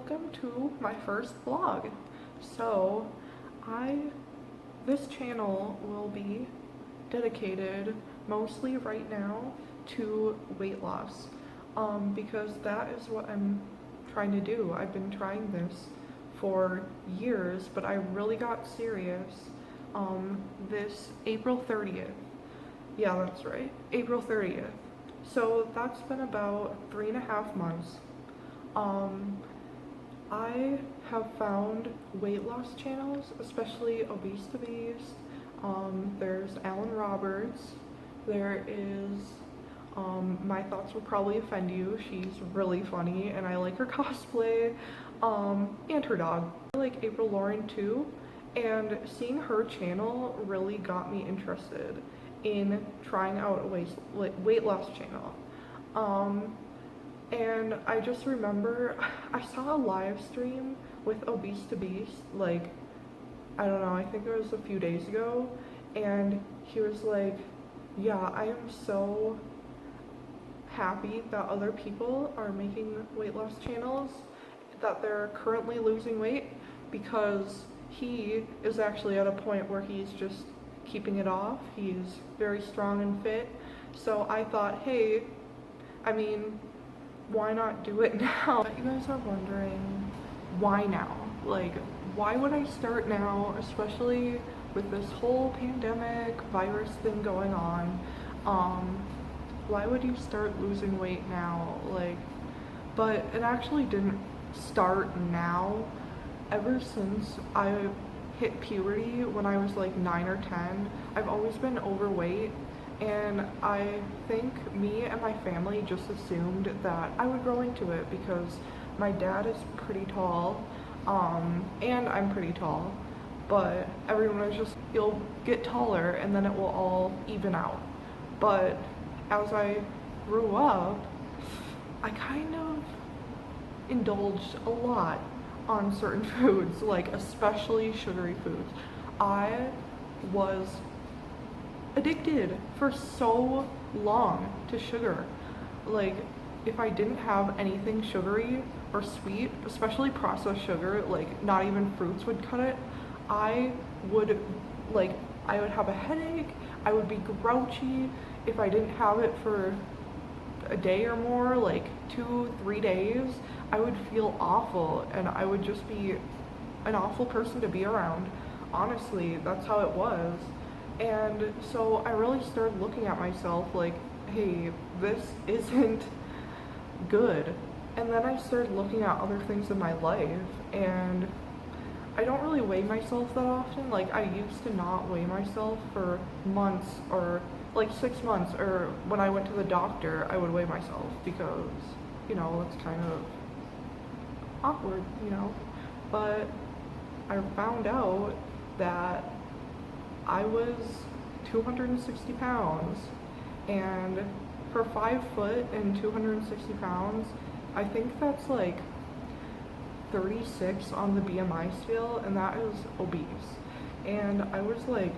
welcome to my first vlog. So this channel will be dedicated mostly right now to weight loss, because that is what I'm trying to do. I've been trying this for years, but I really got serious this April 30th. Yeah, that's right, April 30th. So that's been about 3.5 months. I have found weight loss channels, especially Obese to Beast. There's Alan Roberts. There is, My Thoughts Will Probably Offend You. She's really funny and I like her cosplay, and her dog. I like April Lauren too, and seeing her channel really got me interested in trying out a weight loss channel. And I just remember I saw a live stream with Obese to Beast, like, I don't know, I think it was a few days ago, and he was like, yeah, I am so happy that other people are making weight loss channels, that they're currently losing weight, because he is actually at a point where he's just keeping it off. He's very strong and fit. So I thought, hey, I mean, why not do it now? But you guys are wondering, why now? Like, why would I start now, especially with this whole pandemic virus thing going on? Why would you start losing weight now? Like, but it actually didn't start now. Ever since I hit puberty when I was like 9 or 10, I've always been overweight. And I think me and my family just assumed that I would grow into it because my dad is pretty tall, and I'm pretty tall, but everyone was just, you'll get taller and then it will all even out. But as I grew up, I kind of indulged a lot on certain foods, like especially sugary foods. I was addicted for so long to sugar. Like, if I didn't have anything sugary or sweet, especially processed sugar, like not even fruits would cut it, I would have a headache, I would be grouchy. If I didn't have it for a day or more, like 2-3 days, I would feel awful and I would just be an awful person to be around. Honestly, that's how it was. And so I really started looking at myself like, hey, this isn't good. And then I started looking at other things in my life, and I don't really weigh myself that often. Like, I used to not weigh myself for months, or like 6 months, or when I went to the doctor, I would weigh myself because, you know, it's kind of awkward, you know. But I found out that I was 260 pounds, and for 5 foot and 260 pounds, I think that's like 36 on the BMI scale, and that is obese. And I was like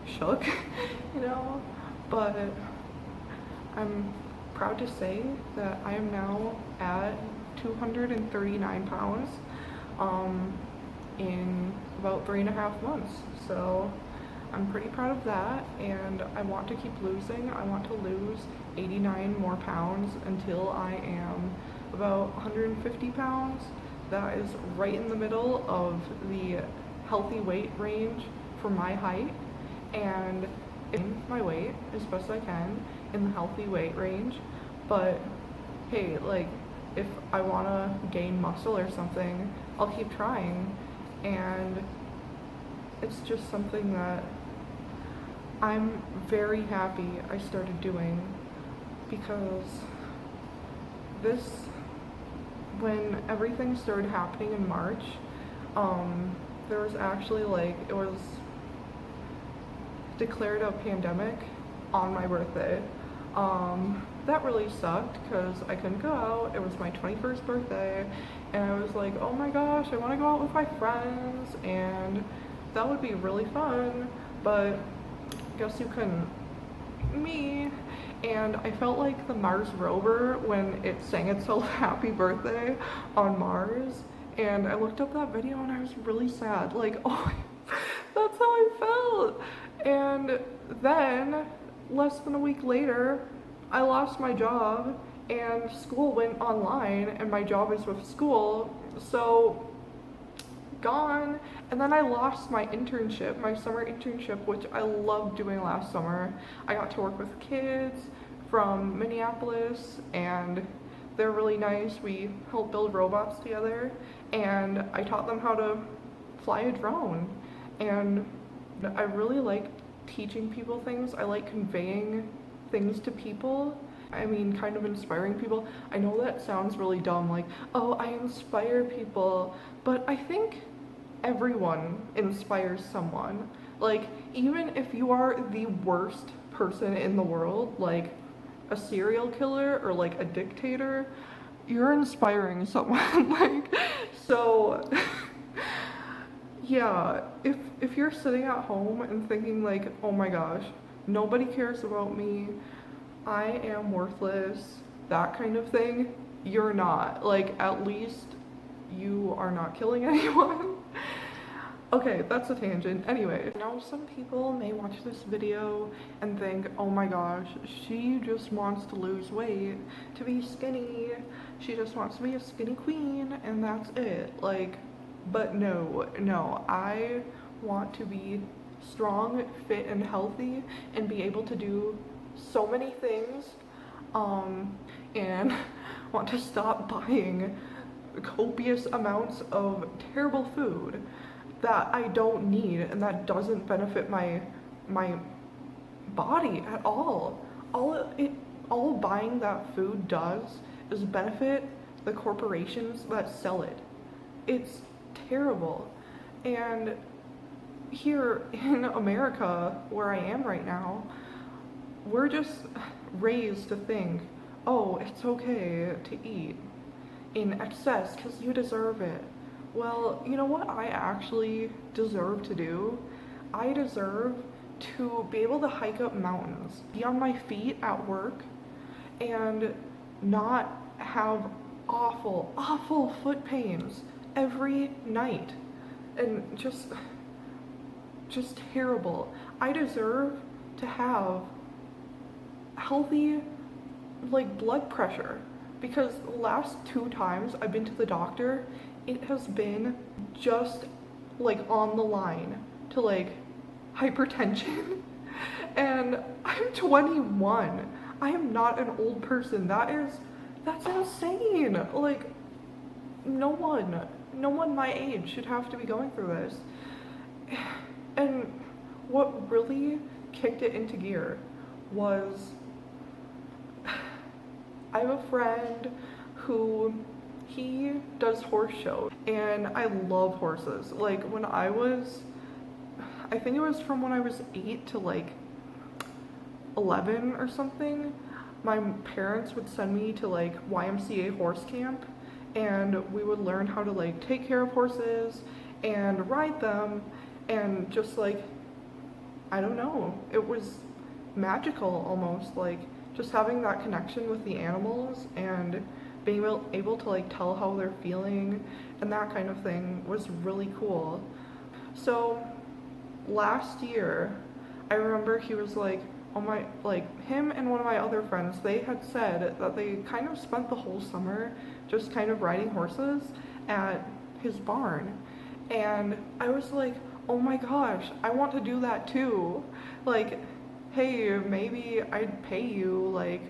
shook, you know, but I'm proud to say that I am now at 239 pounds in about 3.5 months. So I'm pretty proud of that, and I want to keep losing. I want to lose 89 more pounds until I am about 150 pounds. That is right in the middle of the healthy weight range for my height, and in my weight as best I can in the healthy weight range. But hey, like, if I want to gain muscle or something, I'll keep trying. And it's just something that I'm very happy I started doing, because when everything started happening in March, there was actually, like, it was declared a pandemic on my birthday. That really sucked because I couldn't go out. It was my 21st birthday, and I was like, oh my gosh, I want to go out with my friends, and that would be really fun, but guess you couldn't. Me. and I felt like the Mars rover when it sang itself happy birthday on Mars. And I looked up that video and I was really sad. Like, oh, that's how I felt. And then, less than a week later, I lost my job and school went online and my job is with school. So, gone. And then I lost my internship, my summer internship, which I loved doing last summer. I got to work with kids from Minneapolis and they're really nice. We helped build robots together and I taught them how to fly a drone. And I really like teaching people things. I like conveying things to people. I mean, kind of inspiring people. I know that sounds really dumb, like, oh, I inspire people, but I think everyone inspires someone. Like, even if you are the worst person in the world, like a serial killer or like a dictator, you're inspiring someone. Like, so yeah, if you're sitting at home and thinking like, oh my gosh, nobody cares about me, I am worthless, that kind of thing, you're not. Like, at least you are not killing anyone. Okay, that's a tangent. Anyway, now some people may watch this video and think, oh my gosh, she just wants to lose weight, to be skinny. She just wants to be a skinny queen and that's it. Like, but no, I want to be strong, fit, and healthy and be able to do so many things, and want to stop buying copious amounts of terrible food that I don't need and that doesn't benefit my body at all. All buying that food does is benefit the corporations that sell it. It's terrible. And here in America, where I am right now, we're just raised to think, oh, it's okay to eat in excess because you deserve it. Well, you know what I actually deserve to do? I deserve to be able to hike up mountains, be on my feet at work, and not have awful foot pains every night. And just terrible. I deserve to have healthy, like, blood pressure, because the last 2 times I've been to the doctor, it has been just like on the line to like hypertension. And I'm 21. I am not an old person. That's insane. Like, no one my age should have to be going through this. And what really kicked it into gear was, I have a friend who, he does horse shows, and I love horses. Like, when I think it was from when I was 8 to like 11 or something, my parents would send me to like YMCA horse camp, and we would learn how to like take care of horses and ride them, and just like, I don't know, it was magical almost, like just having that connection with the animals and being able to like tell how they're feeling and that kind of thing was really cool. So last year, I remember he was like, oh my, like him and one of my other friends, they had said that they kind of spent the whole summer just kind of riding horses at his barn. And I was like, oh my gosh, I want to do that too. Like, hey, maybe I'd pay you, like,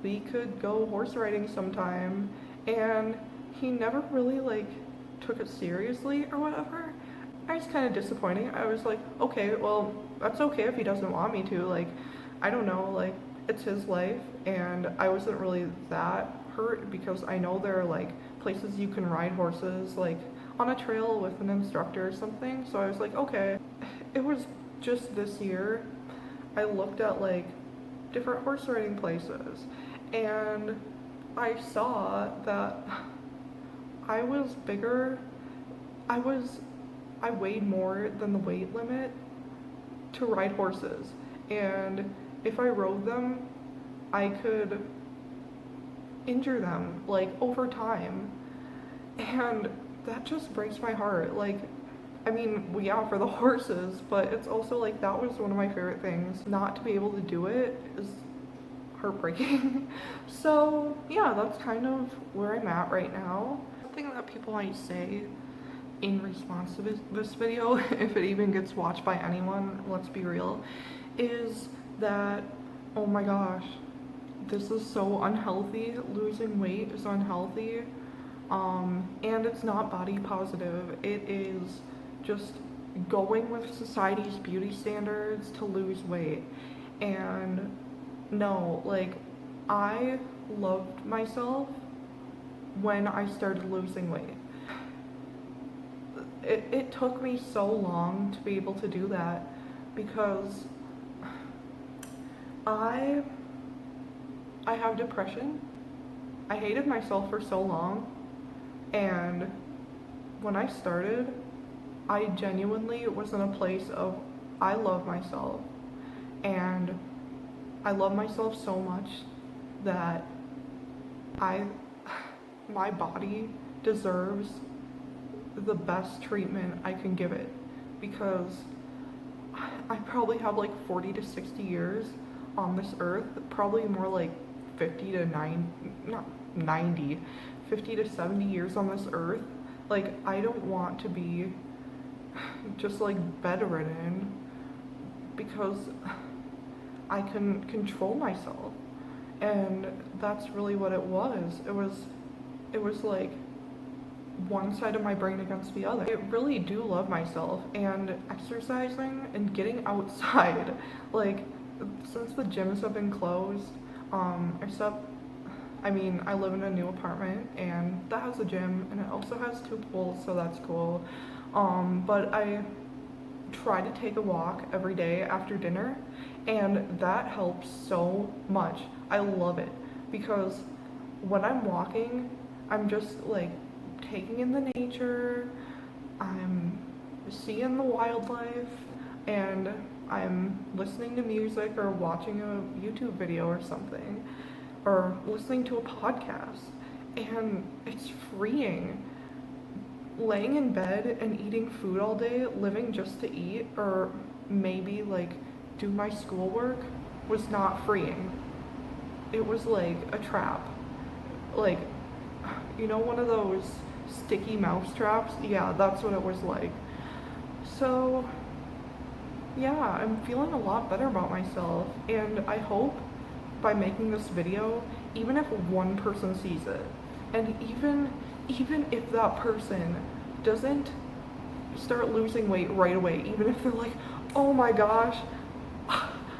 we could go horse riding sometime. And he never really like took it seriously or whatever. I was kind of disappointing. I was like, okay, well, that's okay if he doesn't want me to. Like, I don't know, like, it's his life. And I wasn't really that hurt because I know there are like places you can ride horses, like on a trail with an instructor or something. So I was like, okay. It was just this year I looked at like different horse riding places, and I saw that I was bigger. I weighed more than the weight limit to ride horses, and if I rode them I could injure them, like, over time. And that just breaks my heart. Like, I mean, well, yeah, for the horses, but it's also like that was one of my favorite things. Not to be able to do it is heartbreaking. So yeah, that's kind of where I'm at right now. Something that people might say in response to this video, if it even gets watched by anyone, let's be real, is that, oh my gosh, this is so unhealthy. Losing weight is unhealthy. And it's not body positive. It is just going with society's beauty standards to lose weight. And no, like, I loved myself when I started losing weight. It took me so long to be able to do that because I have depression. I hated myself for so long, and when I started, I genuinely was in a place of I love myself, and I love myself so much that my body deserves the best treatment I can give it, because I probably have like 40 to 60 years on this earth, probably more like 50 to 70 years on this earth. Like, I don't want to be just like bedridden because I can control myself. And that's really what it was. It was like one side of my brain against the other. I really do love myself, and exercising and getting outside, like, since the gyms have been closed, I mean, I live in a new apartment and that has a gym and it also has 2 pools, so that's cool. But I try to take a walk every day after dinner, and that helps so much. I love it because when I'm walking, I'm just like taking in the nature, I'm seeing the wildlife, and I'm listening to music or watching a YouTube video or something, or listening to a podcast, and it's freeing. Laying in bed and eating food all day, living just to eat, or maybe like do my schoolwork, was not freeing. It was like a trap. Like, you know, one of those sticky mouse traps? Yeah, that's what it was like. So yeah, I'm feeling a lot better about myself, and I hope by making this video, even if one person sees it, and even if that person doesn't start losing weight right away, even if they're like, oh my gosh,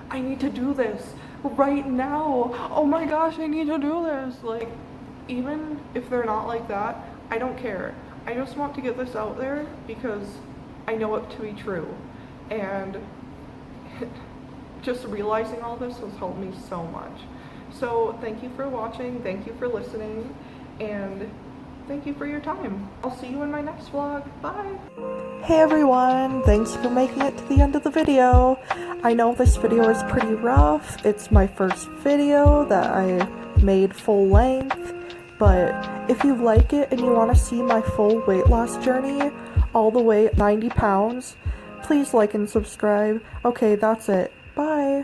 I need to do this right now, oh my gosh, I need to do this, like, even if they're not like that, I don't care. I just want to get this out there because I know it to be true, and just realizing all this has helped me so much. So thank you for watching, thank you for listening, and thank you for your time. I'll see you in my next vlog. Bye! Hey everyone, thanks for making it to the end of the video. I know this video is pretty rough. It's my first video that I made full length, but if you like it and you want to see my full weight loss journey, all the way 90 pounds, please like and subscribe. Okay, that's it. Bye!